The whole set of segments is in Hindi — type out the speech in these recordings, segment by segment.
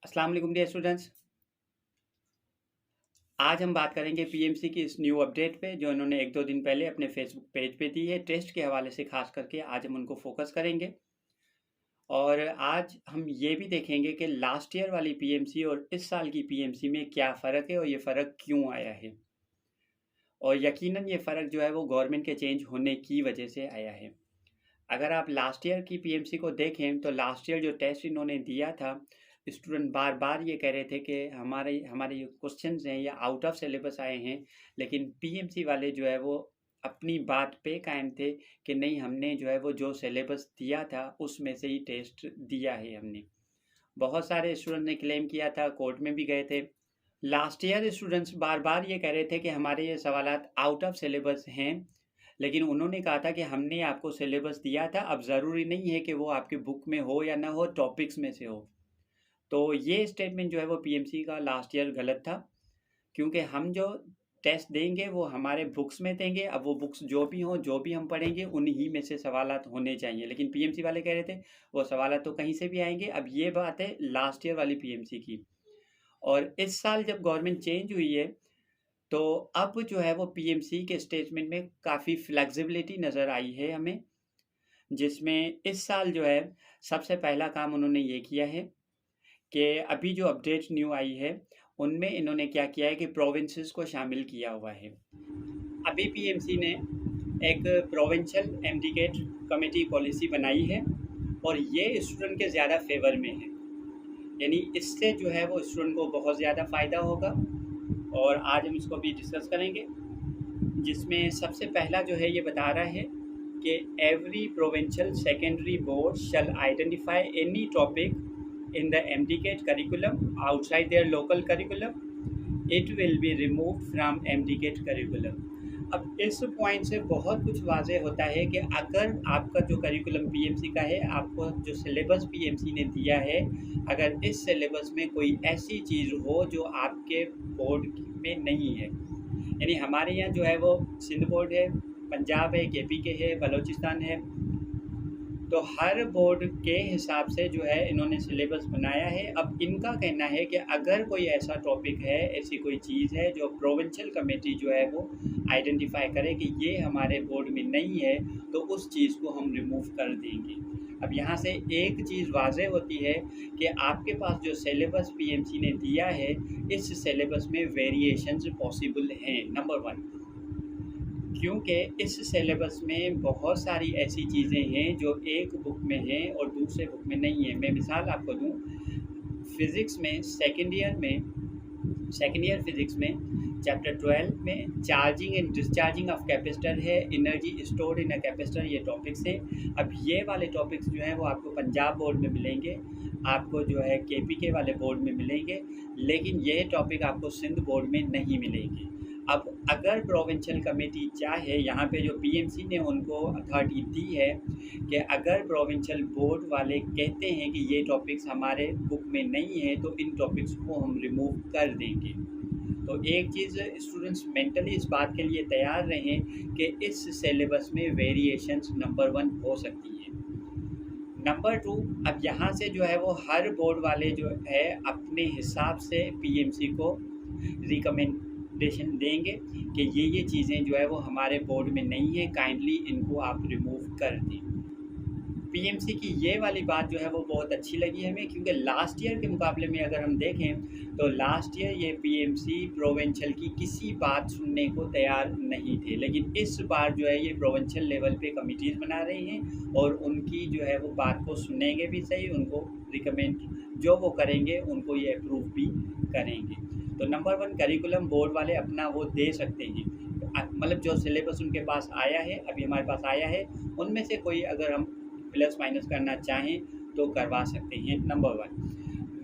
अस्सलाम वालेकुम डियर स्टूडेंट्स। आज हम बात करेंगे पीएमसी की इस न्यू अपडेट पे जो इन्होंने एक दो दिन पहले अपने फेसबुक पेज पे दी है। टेस्ट के हवाले से खास करके आज हम उनको फोकस करेंगे और आज हम ये भी देखेंगे कि लास्ट ईयर वाली पीएमसी और इस साल की पीएमसी में क्या फ़र्क है और ये फ़र्क क्यों आया है। और यकीनन ये फ़र्क जो है वो गवर्नमेंट के चेंज होने की वजह से आया है। अगर आप लास्ट ईयर की पीएमसी को देखें तो लास्ट ईयर जो टेस्ट इन्होंने दिया था, स्टूडेंट बार बार ये कह रहे थे कि हमारे हमारे जो क्वेश्चंस हैं या आउट ऑफ सिलेबस आए हैं, लेकिन पीएमसी वाले जो है वो अपनी बात पे कायम थे कि नहीं, हमने जो है वो जो सिलेबस दिया था उसमें से ही टेस्ट दिया है हमने। बहुत सारे स्टूडेंट ने क्लेम किया था, कोर्ट में भी गए थे। लास्ट ईयर स्टूडेंट्स बार बार ये कह रहे थे कि हमारे ये सवालात आउट ऑफ सिलेबस हैं, लेकिन उन्होंने कहा था कि हमने आपको सिलेबस दिया था, अब ज़रूरी नहीं है कि वो आपके बुक में हो या ना हो, टॉपिक्स में से हो। तो ये स्टेटमेंट जो है वो पीएमसी का लास्ट ईयर गलत था, क्योंकि हम जो टेस्ट देंगे वो हमारे बुक्स में देंगे। अब वो बुक्स जो भी हों, जो भी हम पढ़ेंगे, उन्हीं में से सवालात होने चाहिए। लेकिन पीएमसी वाले कह रहे थे वो सवालात तो कहीं से भी आएंगे। अब ये बात है लास्ट ईयर वाली पीएमसी की। और इस साल जब गवर्नमेंट चेंज हुई है तो अब जो है वो पीएमसी के स्टेटमेंट में काफ़ी फ्लेक्सिबिलिटी नज़र आई है हमें, जिसमें इस साल जो है सबसे पहला काम उन्होंने ये किया है कि अभी जो अपडेट न्यू आई है उनमें इन्होंने क्या किया है कि प्रोविंसेस को शामिल किया हुआ है। अभी पीएमसी ने एक प्रोविंशियल एमडीकेट कमेटी पॉलिसी बनाई है और ये स्टूडेंट के ज़्यादा फेवर में है, यानी इससे जो है वो स्टूडेंट को बहुत ज़्यादा फ़ायदा होगा और आज हम इसको भी डिस्कस करेंगे। जिसमें सबसे पहला जो है ये बता रहा है कि every provincial secondary board shall identify any topic in the MDCAT curriculum outside their local curriculum, it will be removed from MDCAT curriculum. अब इस पॉइंट से बहुत कुछ वाज़ेह होता है कि अगर आपका जो करिकुलम पीएमसी का है, आपको जो सिलेबस पीएमसी ने दिया है, अगर इस सिलेबस में कोई ऐसी चीज़ हो जो आपके बोर्ड में नहीं है, यानी हमारे यहाँ जो है वो सिंध बोर्ड है, पंजाब है, केपी के है, बलूचिस्तान है, तो हर बोर्ड के हिसाब से जो है इन्होंने सिलेबस बनाया है। अब इनका कहना है कि अगर कोई ऐसा टॉपिक है, ऐसी कोई चीज़ है जो प्रोविंशियल कमेटी जो है वो आइडेंटिफाई करे कि ये हमारे बोर्ड में नहीं है, तो उस चीज़ को हम रिमूव कर देंगे। अब यहाँ से एक चीज़ वाज़ेह होती है कि आपके पास जो सिलेबस पीएमसी ने दिया है, इस सिलेबस में वेरिएशंस पॉसिबल हैं, नंबर वन। क्योंकि इस सिलेबस में बहुत सारी ऐसी चीज़ें हैं जो एक बुक में हैं और दूसरे बुक में नहीं है। मैं मिसाल आपको दूँ, फिज़िक्स में सेकेंड ईयर फिज़िक्स में चैप्टर 12 में charging and discharging of capacitor है, energy stored in a capacitor, ये टॉपिक्स हैं। अब ये वाले टॉपिक्स जो हैं वो आपको पंजाब बोर्ड में मिलेंगे, आपको जो है केपी के वाले बोर्ड में मिलेंगे, लेकिन ये टॉपिक आपको सिंध बोर्ड में नहीं मिलेंगे। अब अगर प्रोविंशियल कमेटी चाहे, यहाँ पे जो पीएमसी ने उनको अथॉरिटी दी है कि अगर प्रोविंशियल बोर्ड वाले कहते हैं कि ये टॉपिक्स हमारे बुक में नहीं है, तो इन टॉपिक्स को हम रिमूव कर देंगे। तो एक चीज़ स्टूडेंट्स मेंटली इस बात के लिए तैयार रहें कि इस सिलेबस में वेरिएशंस नंबर 1 हो सकती है। नंबर 2, अब यहाँ से जो है वो हर बोर्ड वाले जो है अपने हिसाब से पीएमसी को रिकमेंडेशन देंगे कि ये चीज़ें जो है वो हमारे बोर्ड में नहीं है, काइंडली इनको आप रिमूव कर दें। पीएमसी की ये वाली बात जो है वो बहुत अच्छी लगी हमें, क्योंकि लास्ट ईयर के मुकाबले में अगर हम देखें तो लास्ट ईयर ये पीएमसी प्रोविंशियल की किसी बात सुनने को तैयार नहीं थे, लेकिन इस बार जो है ये प्रोविंशियल लेवल पे कमिटीज़ बना रही हैं और उनकी जो है वो बात को सुनेंगे भी सही, उनको रिकमेंड जो वो करेंगे उनको ये अप्रूव भी करेंगे। तो नंबर 1, करिकुलम बोर्ड वाले अपना वो दे सकते हैं, मतलब जो सिलेबस उनके पास आया है, अभी हमारे पास आया है, उनमें से कोई अगर हम प्लस माइनस करना चाहें तो करवा सकते हैं, नंबर 1।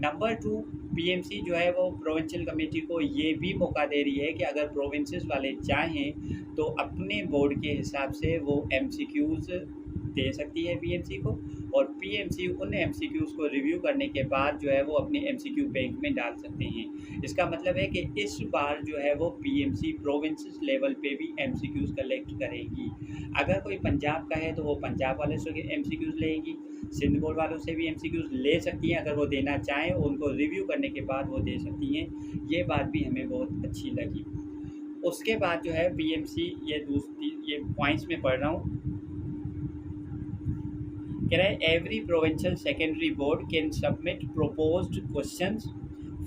नंबर 2, पीएमसी जो है वो प्रोविंशियल कमेटी को ये भी मौका दे रही है कि अगर प्रोविंसेस वाले चाहें तो अपने बोर्ड के हिसाब से वो एमसीक्यूज़ दे सकती है पीएमसी को, और पीएमसी उन एमसीक्यूज़ को रिव्यू करने के बाद जो है वो अपने एमसीक्यू बैंक में डाल सकते हैं। इसका मतलब है कि इस बार जो है वो पीएमसी प्रोविंसेस लेवल पे भी एमसीक्यूज़ कलेक्ट करेगी। अगर कोई पंजाब का है तो वो पंजाब वाले से एमसीक्यूज़ लेगी, सिंध बोर्ड वालों से भी एमसीक्यूज ले सकती हैं, अगर वो देना चाहें, उनको रिव्यू करने के बाद वो दे सकती हैं। ये बात भी हमें बहुत अच्छी लगी। उसके बाद जो है पीएमसी, ये पॉइंट्स में पढ़ रहा हूँ, कह रहा है every provincial secondary board can submit proposed questions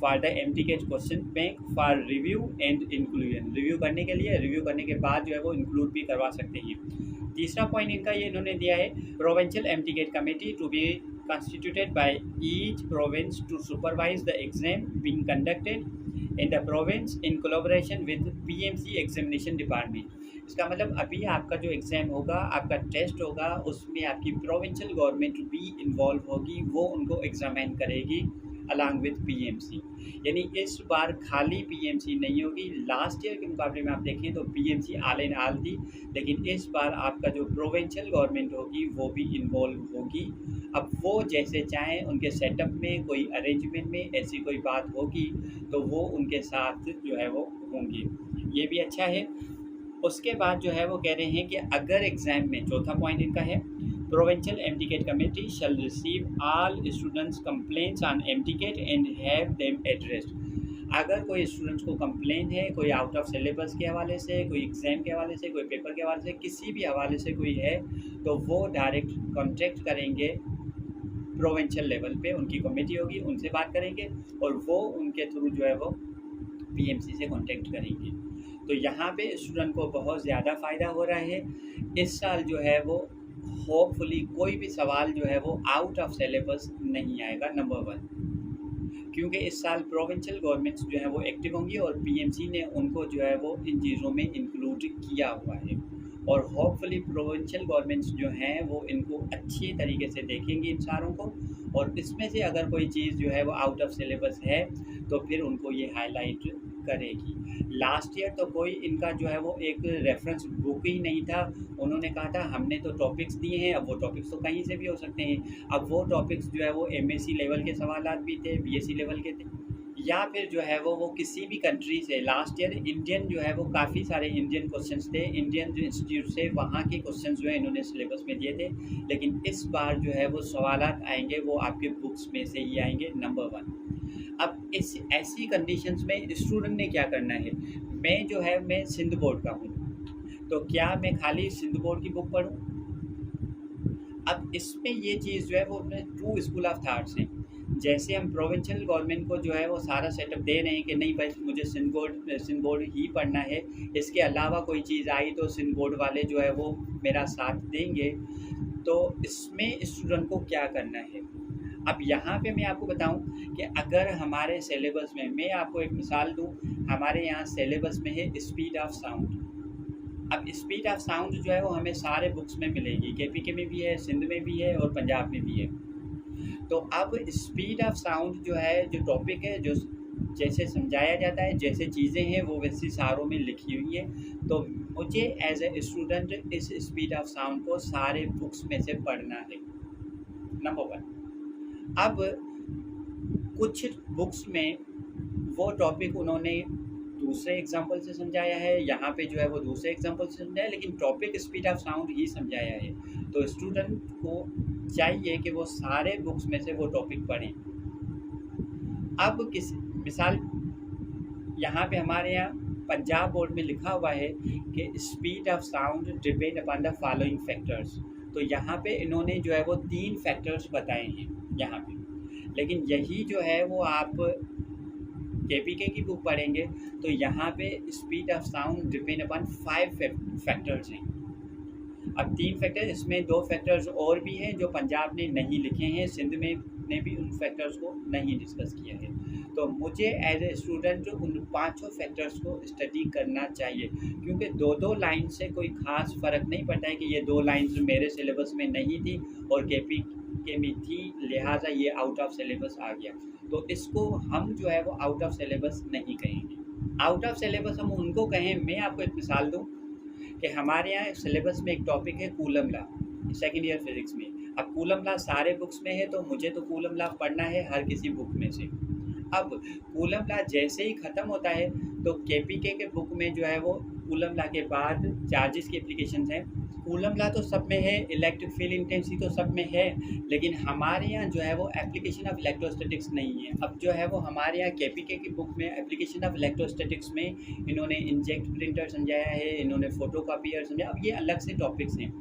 for the MDCAT question bank for review and inclusion. Review करने के लिए, रिव्यू करने के बाद जो है वो इंक्लूड भी करवा सकते हैं। तीसरा पॉइंट इनका ये इन्होंने दिया है, provincial MDCAT committee to be constituted by each province to supervise the exam being conducted in the province in collaboration with PMC examination department। इसका मतलब अभी आपका जो एग्ज़ाम होगा, आपका टेस्ट होगा, उसमें आपकी प्रोविंशियल गवर्नमेंट भी इन्वॉल्व होगी, वो उनको एग्जामिन करेगी अलॉन्ग विथ पीएमसी। यानी इस बार खाली पीएमसी नहीं होगी। लास्ट ईयर के मुकाबले में आप देखें तो पीएमसी आल इन आल थी, लेकिन इस बार आपका जो प्रोविंशियल गवर्नमेंट होगी वो भी इन्वॉल्व होगी। अब वो जैसे चाहें, उनके सेटअप में कोई अरेंजमेंट में ऐसी कोई बात होगी तो वो उनके साथ जो है वो होंगी, ये भी अच्छा है। उसके बाद जो है वो कह रहे हैं कि अगर एग्ज़ाम में, चौथा पॉइंट इनका है, provincial MDCAT committee shall receive all students complaints on MDCAT and have them addressed. अगर कोई स्टूडेंट्स को कंप्लेंट है, कोई आउट ऑफ सिलेबस के हवाले से, कोई एग्ज़ाम के हवाले से, कोई पेपर के हवाले से, किसी भी हवाले से कोई है, तो वो डायरेक्ट कॉन्टेक्ट करेंगे प्रोविंशियल लेवल पे, उनकी कमेटी होगी, उनसे बात करेंगे और वो उनके थ्रू जो है वो पीएमसी से कॉन्टेक्ट करेंगे। तो यहाँ पे स्टूडेंट को बहुत ज़्यादा फ़ायदा हो रहा है। इस साल जो है वो होपफुली कोई भी सवाल जो है वो आउट ऑफ सिलेबस नहीं आएगा, नंबर 1, क्योंकि इस साल प्रोविंशियल गवर्नमेंट्स जो है वो एक्टिव होंगी और पीएमसी ने उनको जो है वो इन चीज़ों में इंक्लूड किया हुआ है और होपफुली प्रोविंशियल गवर्नमेंट्स जो हैं वो इनको अच्छी तरीके से देखेंगी इन सारों को, और इसमें से अगर कोई चीज़ जो है वो आउट ऑफ सिलेबस है तो फिर उनको ये हाईलाइट करेगी। लास्ट ईयर तो कोई इनका जो है वो एक रेफरेंस बुक ही नहीं था। उन्होंने कहा था हमने तो टॉपिक्स दिए हैं, अब वो टॉपिक्स तो कहीं से भी हो सकते हैं। अब वो टॉपिक्स जो है वो एमएससी लेवल के सवालात भी थे, बीएससी लेवल के थे, या फिर जो है वो किसी भी कंट्री से। लास्ट ईयर इंडियन जो है वो काफ़ी सारे इंडियन क्वेश्चंस थे, इंडियन जो इंस्टीट्यूट से वहाँ के क्वेश्चंस जो है इन्होंने सिलेबस में दिए थे। लेकिन इस बार जो है वो सवालात आएंगे वो आपके बुक्स में से ही आएंगे, नंबर 1। अब इस ऐसी कंडीशंस में स्टूडेंट ने क्या करना है? मैं सिंध बोर्ड का हूँ, तो क्या मैं खाली सिंध बोर्ड की बुक पढूँ? अब इसमें ये चीज़ जो है वो अपने 2 स्कूल ऑफ थाट्स हैं। जैसे हम प्रोविंशियल गवर्नमेंट को जो है वो सारा सेटअप दे रहे हैं कि नहीं भाई मुझे सिंध बोर्ड ही पढ़ना है, इसके अलावा कोई चीज़ आई तो सिंध बोर्ड वाले जो है वो मेरा साथ देंगे। तो इसमें स्टूडेंट को क्या करना है? अब यहाँ पे मैं आपको बताऊं कि अगर हमारे सिलेबस में, मैं आपको एक मिसाल दूं, हमारे यहाँ सिलेबस में है स्पीड ऑफ साउंड। अब स्पीड ऑफ साउंड जो है वो हमें सारे बुक्स में मिलेगी, केपीके में भी है, सिंध में भी है और पंजाब में भी है। तो अब स्पीड ऑफ साउंड जो है, जो टॉपिक है, जो जैसे समझाया जाता है, जैसे चीज़ें हैं वो वैसी सारों में लिखी हुई है। तो मुझे एज ए स्टूडेंट इस स्पीड ऑफ साउंड को सारे बुक्स में से पढ़ना है, नंबर 1। अब कुछ बुक्स में वो टॉपिक उन्होंने दूसरे एग्जाम्पल से समझाया है, यहाँ पे जो है वो दूसरे एग्जाम्पल से समझाया है, लेकिन टॉपिक स्पीड ऑफ साउंड ही समझाया है। तो स्टूडेंट को चाहिए कि वो सारे बुक्स में से वो टॉपिक पढ़ें। अब किस मिसाल, यहाँ पे हमारे यहाँ पंजाब बोर्ड में लिखा हुआ है कि speed of sound depend upon the following factors. तो यहाँ पे इन्होंने जो है वो 3 फैक्टर्स बताए हैं यहाँ पे, लेकिन यही जो है वो आप केपीके की बुक पढ़ेंगे तो यहाँ पे speed of sound depend upon 5 factors हैं। अब 3 फैक्टर, इसमें 2 फैक्टर्स और भी हैं जो पंजाब ने नहीं लिखे हैं, सिंध में ने भी उन फैक्टर्स को नहीं डिस्कस किया है। तो मुझे एज ए स्टूडेंट उन 5 फैक्टर्स को स्टडी करना चाहिए, क्योंकि 2-2 लाइन से कोई ख़ास फ़र्क नहीं पड़ता है कि ये 2 लाइन्स मेरे सिलेबस में नहीं थी और केपीके में थी, लिहाजा ये आउट ऑफ सिलेबस आ गया। तो इसको हम जो है वो आउट ऑफ सिलेबस नहीं कहेंगे। आउट ऑफ सिलेबस हम उनको कहें, मैं आपको एक मिसाल दूँ कि हमारे यहाँ सिलेबस में एक टॉपिक है coulomb law, second year physics में। अब कूलम लॉ सारे बुक्स में है तो मुझे तो कूलम लॉ पढ़ना है हर किसी बुक में से। अब कूलम लॉ जैसे ही ख़त्म होता है तो केपीके के बुक में जो है वो कूलम लॉ के बाद चार्जेस की एप्लीकेशन हैं, कूलम लॉ तो सब में है, इलेक्ट्रिक फील्ड इंटेंसिटी तो सब में है, लेकिन हमारे यहाँ जो है वो एप्लीकेशन ऑफ इलेक्ट्रोस्टैटिक्स नहीं है। अब जो है वो हमारे यहाँ केपीके की बुक में एप्लीकेशन ऑफ इलेक्ट्रोस्टैटिक्स में इन्होंने इंजेक्ट प्रिंटर समझाया है, इन्होंने फोटोकॉपियर समझाया। अब ये अलग से टॉपिक्स हैं,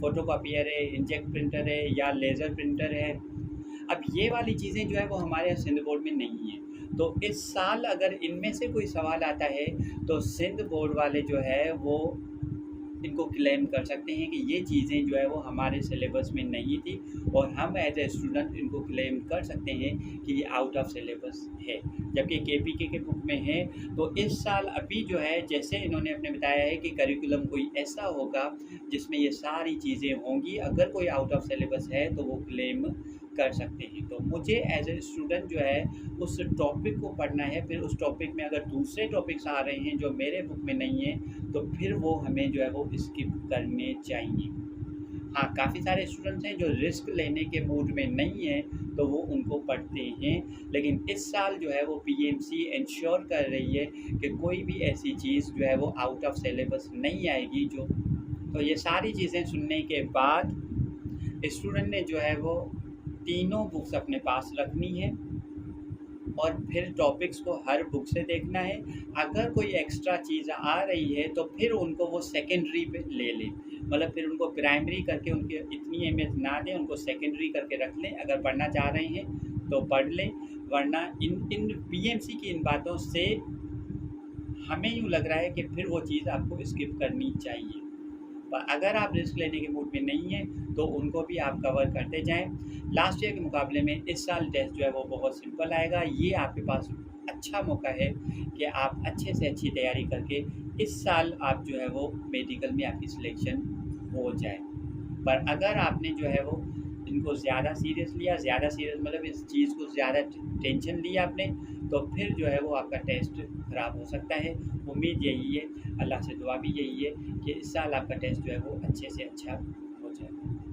फोटोकॉपियर है, इंजेक्ट प्रिंटर है या लेज़र प्रिंटर है। अब ये वाली चीज़ें जो है वो हमारे यहाँ सिंध बोर्ड में नहीं है। तो इस साल अगर इनमें से कोई सवाल आता है तो सिंध बोर्ड वाले जो है वो इनको क्लेम कर सकते हैं कि ये चीज़ें जो है वो हमारे सिलेबस में नहीं थी, और हम एज ए स्टूडेंट इनको क्लेम कर सकते हैं कि ये आउट ऑफ सिलेबस है, जबकि केपीके के बुक में है। तो इस साल अभी जो है, जैसे इन्होंने अपने बताया है कि करिकुलम कोई ऐसा होगा जिसमें ये सारी चीज़ें होंगी, अगर कोई आउट ऑफ सिलेबस है तो वो क्लेम कर सकते हैं। तो मुझे एज ए स्टूडेंट जो है उस टॉपिक को पढ़ना है, फिर उस टॉपिक में अगर दूसरे टॉपिक्स आ रहे हैं जो मेरे बुक में नहीं है तो फिर वो हमें जो है वो स्किप करने चाहिए। हाँ, काफ़ी सारे स्टूडेंट्स हैं जो रिस्क लेने के मूड में नहीं है तो वो उनको पढ़ते हैं, लेकिन इस साल जो है वो पीएमसी इंश्योर कर रही है कि कोई भी ऐसी चीज़ जो है वो आउट ऑफ सिलेबस नहीं आएगी। जो तो ये सारी चीज़ें सुनने के बाद स्टूडेंट ने जो है वो तीनों बुक्स अपने पास रखनी है और फिर टॉपिक्स को हर बुक से देखना है। अगर कोई एक्स्ट्रा चीज़ आ रही है तो फिर उनको वो सेकेंडरी पे ले लें, मतलब फिर उनको प्राइमरी करके उनके इतनी अहमियत ना दें, उनको सेकेंडरी करके रख लें। अगर पढ़ना चाह रहे हैं तो पढ़ लें, वरना इन पीएमसी की इन बातों से हमें यूँ लग रहा है कि फिर वो चीज़ आपको स्किप करनी चाहिए। पर अगर आप रिस्क लेने के मूड में नहीं हैं तो उनको भी आप कवर करते जाएं। लास्ट ईयर के मुकाबले में इस साल टेस्ट जो है वो बहुत सिंपल आएगा। ये आपके पास अच्छा मौका है कि आप अच्छे से अच्छी तैयारी करके इस साल आप जो है वो मेडिकल में आपकी सिलेक्शन हो जाए। पर अगर आपने जो है वो इनको ज़्यादा सीरियस लिया, ज़्यादा सीरियस मतलब इस चीज़ को ज़्यादा टेंशन लिया आपने, तो फिर जो है वो आपका टेस्ट ख़राब हो सकता है। उम्मीद यही है, अल्लाह से दुआ भी यही है कि इस साल आपका टेस्ट जो है वो अच्छे से अच्छा हो जाए।